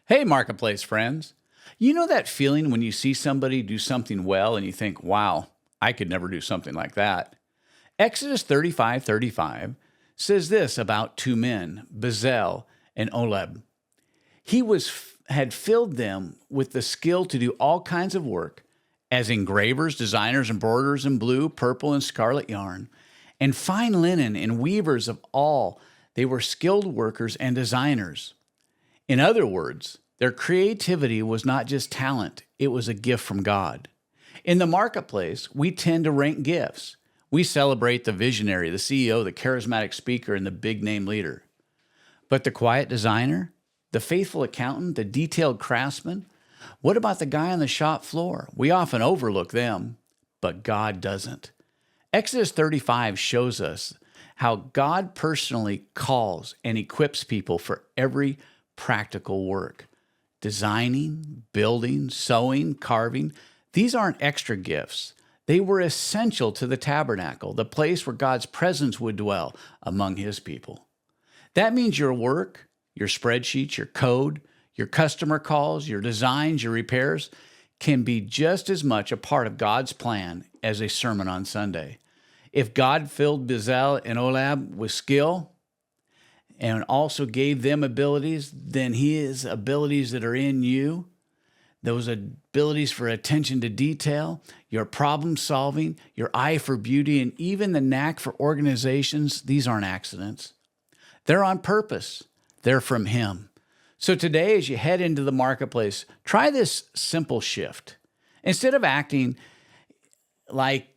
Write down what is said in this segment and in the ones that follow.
Hey, Marketplace friends. You know that feeling when you see somebody do something well and you think, wow, I could never do something like that? Exodus 35:35 says this about two men, Bezalel and Oleb. Had filled them with the skill to do all kinds of work as engravers, designers, embroiderers in blue, purple, and scarlet yarn, and fine linen and weavers of all. They were skilled workers and designers. In other words, their creativity was not just talent, it was a gift from God. In the marketplace, we tend to rank gifts. We celebrate the visionary, the CEO, the charismatic speaker, and the big name leader. But the quiet designer, the faithful accountant, the detailed craftsman, what about the guy on the shop floor? We often overlook them, but God doesn't. Exodus 35 shows us how God personally calls and equips people for every practical work. Designing, building, sewing, carving, these aren't extra gifts. They were essential to the tabernacle, the place where God's presence would dwell among his people. That means your work, your spreadsheets, your code, your customer calls, your designs, your repairs can be just as much a part of God's plan as a sermon on Sunday. If God filled Bezalel and Olab with skill, and also gave them abilities, then his abilities that are in you, those abilities for attention to detail, your problem solving, your eye for beauty, and even the knack for organizations, these aren't accidents. They're on purpose. They're from him. So today, as you head into the marketplace, try this simple shift. Instead of acting like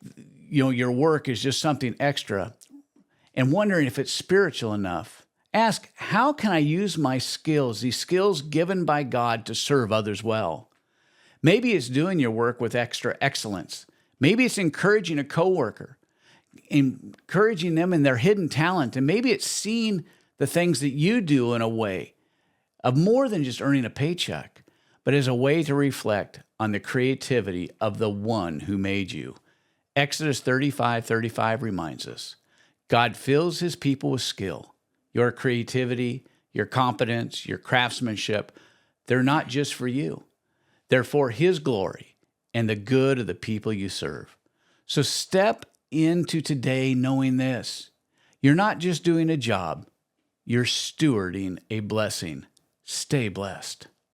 your work is just something extra and wondering if it's spiritual enough, ask, how can I use my skills, these skills given by God, to serve others well? Maybe it's doing your work with extra excellence. Maybe it's encouraging a coworker, encouraging them in their hidden talent. And maybe it's seeing the things that you do in a way of more than just earning a paycheck, but as a way to reflect on the creativity of the one who made you. Exodus 35:35 reminds us, God fills his people with skill. Your creativity, your competence, your craftsmanship, they're not just for you. They're for his glory and the good of the people you serve. So step into today knowing this. You're not just doing a job, you're stewarding a blessing. Stay blessed.